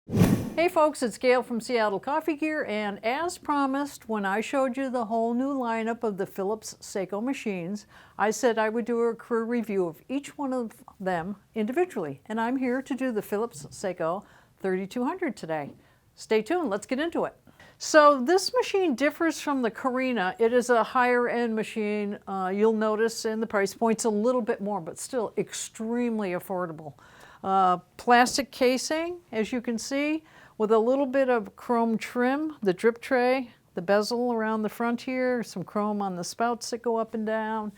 Hey folks, it's Gail from Seattle Coffee Gear, and as promised, when I showed you the whole new lineup of the Philips Seiko machines, I said I would do a career review of each one of them individually, and I'm here to do the Philips Seiko 3200 today. Stay tuned, let's get into it. So this machine differs from the Carina. It is a higher end machine. You'll notice in the price point's a little bit more, but still extremely affordable. Plastic casing, as you can see, with a little bit of chrome trim, the drip tray, the bezel around the front here, some chrome on the spouts that go up and down.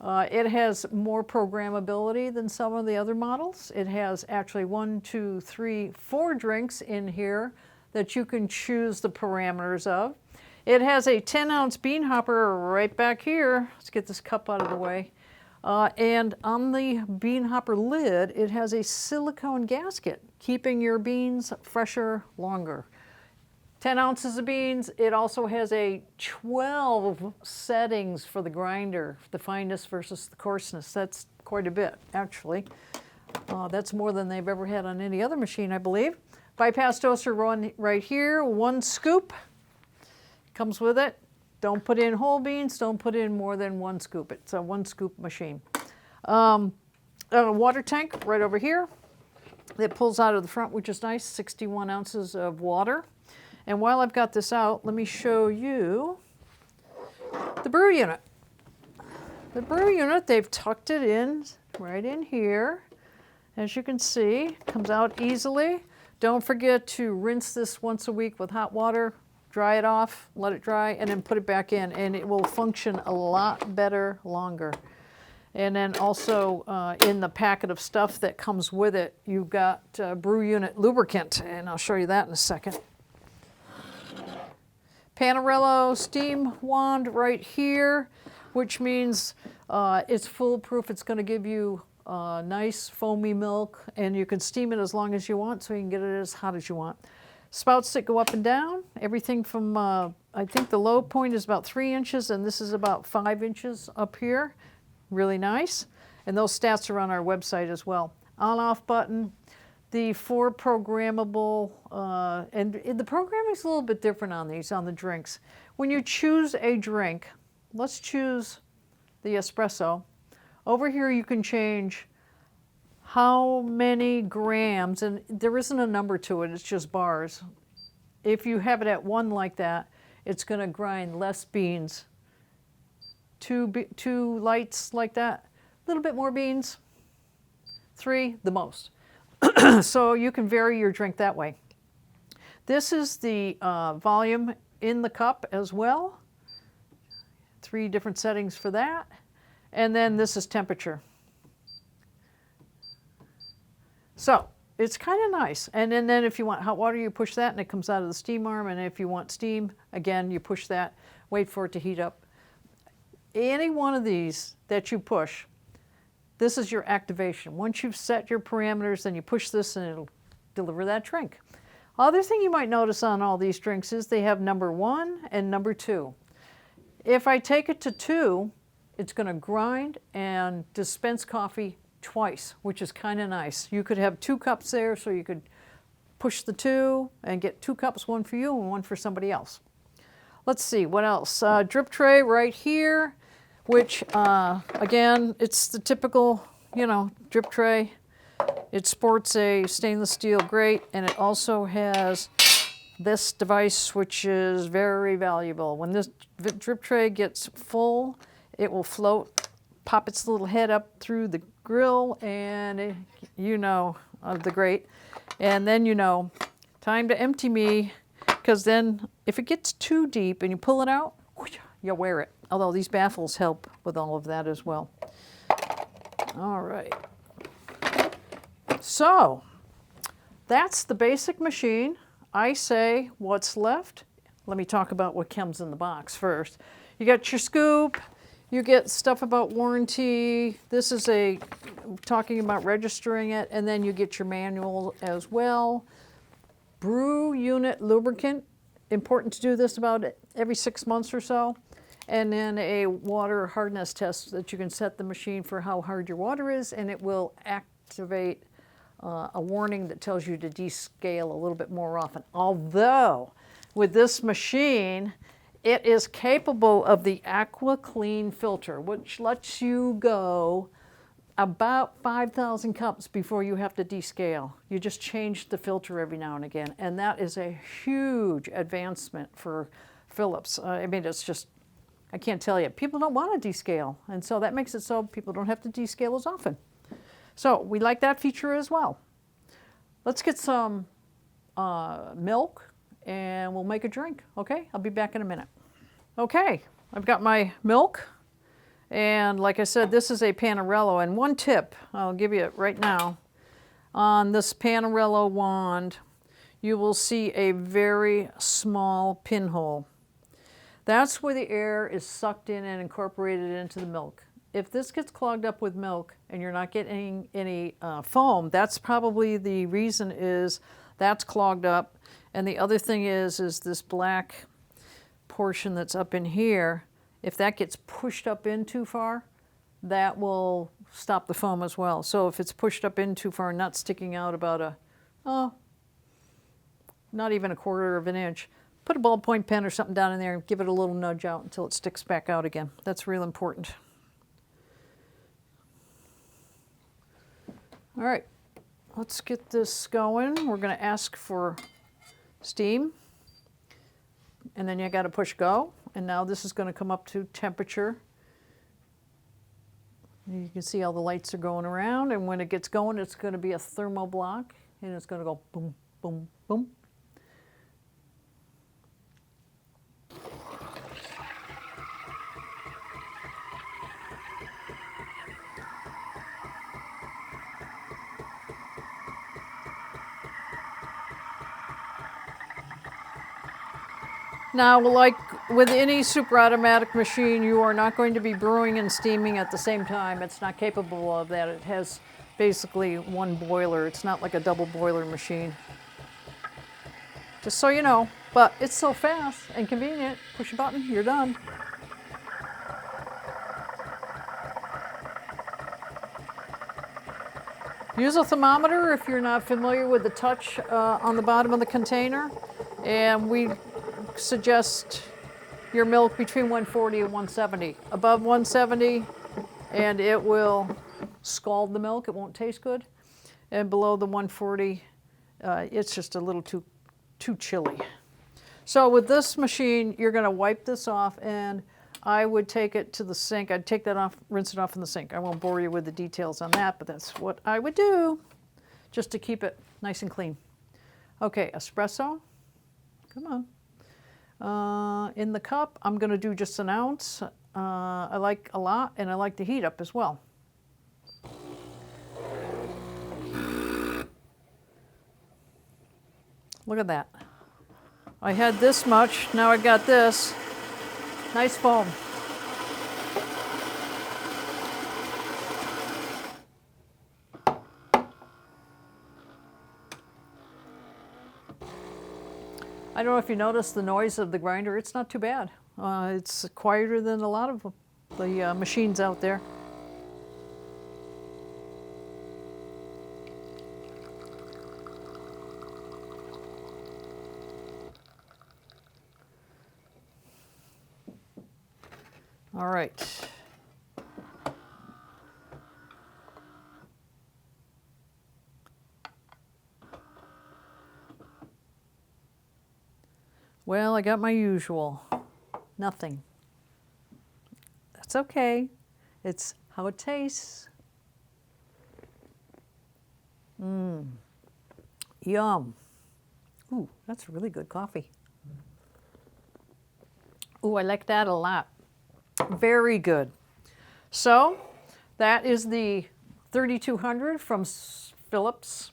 It has more programmability than some of the other models. It has actually 4 drinks in here that you can choose the parameters of. It has a 10-ounce bean hopper right back here. Let's get this cup out of the way. And on the bean hopper lid, it has a silicone gasket, keeping your beans fresher longer. 10 ounces of beans. It also has a 12 settings for the grinder, the fineness versus the coarseness. That's quite a bit, actually. That's more than they've ever had on any other machine, I believe. Bypass toaster right here, 1 scoop. Comes with it. Don't put in whole beans, don't put in more than 1 scoop. It's a 1 scoop machine. A water tank right over here that pulls out of the front, which is nice, 61 ounces of water. And while I've got this out, let me show you the brew unit. The brew unit, they've tucked it in right in here. As you can see, comes out easily. Don't forget to rinse this once a week with hot water. Dry it off, let it dry, and then put it back in, and it will function a lot better longer. And then also in the packet of stuff that comes with it, you've got brew unit lubricant, and I'll show you that in a second. Panarello steam wand right here, which means it's foolproof. It's going to give you nice foamy milk, and you can steam it as long as you want, so you can get it as hot as you want. Spouts that go up and down, everything from, I think the low point is about 3 inches, and this is about 5 inches up here. Really nice. And those stats are on our website as well. On-off button, the 4 programmable, and the programming is a little bit different on these, on the drinks. When you choose a drink, let's choose the espresso. Over here you can change how many grams, and there isn't a number to it, it's just bars. If you have it at 1 like that, it's going to grind less beans. 2 lights like that, a little bit more beans. 3, the most. So you can vary your drink that way. This is the volume in the cup as well. 3 different settings for that. And then this is temperature. So it's kind of nice. And then if you want hot water, you push that and it comes out of the steam arm. And if you want steam, again, you push that, wait for it to heat up. Any one of these that you push, this is your activation. Once you've set your parameters, then you push this and it'll deliver that drink. Other thing you might notice on all these drinks is they have number 1 and number 2. If I take it to 2, it's going to grind and dispense coffee twice, which is kind of nice. You could have 2 cups there, so you could push the 2 and get 2 cups, 1 for you and 1 for somebody else. Let's see, what else? Drip tray right here, which, again, it's the typical, drip tray. It sports a stainless steel grate, and it also has this device, which is very valuable. When this drip tray gets full, it will float, pop its little head up through the grill, and of the grate. And then time to empty me, because then if it gets too deep and you pull it out, you wear it. Although these baffles help with all of that as well. All right. So that's the basic machine. I say what's left. Let me talk about what comes in the box first. You got your scoop. You get stuff about warranty. This is talking about registering it, and then you get your manual as well. Brew unit lubricant, important to do this about every 6 months or so. And then a water hardness test that you can set the machine for how hard your water is, and it will activate a warning that tells you to descale a little bit more often. Although, with this machine, it is capable of the Aqua Clean filter, which lets you go about 5,000 cups before you have to descale. You just change the filter every now and again, and that is a huge advancement for Philips. I mean, it's just, I can't tell you. People don't want to descale, and so that makes it so people don't have to descale as often. So we like that feature as well. Let's get some milk, and we'll make a drink, okay? I'll be back in a minute. Okay, I've got my milk. And like I said, this is a Panarello. And one tip, I'll give you it right now. On this Panarello wand, you will see a very small pinhole. That's where the air is sucked in and incorporated into the milk. If this gets clogged up with milk and you're not getting any foam, that's probably the reason, is that's clogged up. And the other thing is this black portion that's up in here. If that gets pushed up in too far, that will stop the foam as well. So if it's pushed up in too far and not sticking out about not even a quarter of an inch, put a ballpoint pen or something down in there and give it a little nudge out until it sticks back out again. That's real important. All right, let's get this going. We're going to ask for steam, and then you got to push go. And now this is going to come up to temperature. You can see all the lights are going around, and when it gets going, it's going to be a thermo block, and it's going to go boom, boom, boom. Now, like with any super automatic machine, you are not going to be brewing and steaming at the same time. It's not capable of that. It has basically one boiler. It's not like a double boiler machine. Just so you know. But it's so fast and convenient. Push a button, you're done. Use a thermometer if you're not familiar with the touch on the bottom of the container. And we suggest your milk between 140 and 170. Above 170, and it will scald the milk. It won't taste good. And below the 140, it's just a little too chilly. So with this machine, you're going to wipe this off, and I would take it to the sink. I'd take that off, rinse it off in the sink. I won't bore you with the details on that, but that's what I would do just to keep it nice and clean. Okay, espresso. Come on. In the cup, I'm going to do just an ounce. I like a lot, and I like the heat up as well. Look at that. I had this much, now I got this. Nice foam. I don't know if you noticed the noise of the grinder. It's not too bad. It's quieter than a lot of the machines out there. All right. Well, I got my usual. Nothing. That's okay. It's how it tastes. Yum. Ooh, that's really good coffee. Ooh, I like that a lot. Very good. So, that is the 3200 from Philips,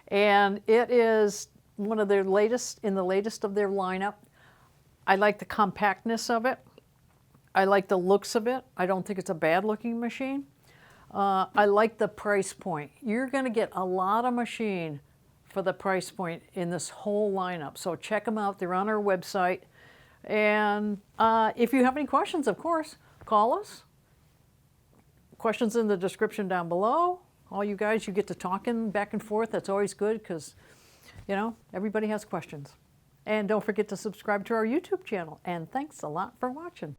and it is one of their latest, in the latest of their lineup. I like the compactness of it. I like the looks of it. I don't think it's a bad looking machine. I like the price point. You're going to get a lot of machine for the price point in this whole lineup. So check them out. They're on our website. And if you have any questions, of course, call us. Questions in the description down below. all you guys, you get to talking back and forth. That's always good because, you know, everybody has questions. And don't forget to subscribe to our YouTube channel. And thanks a lot for watching.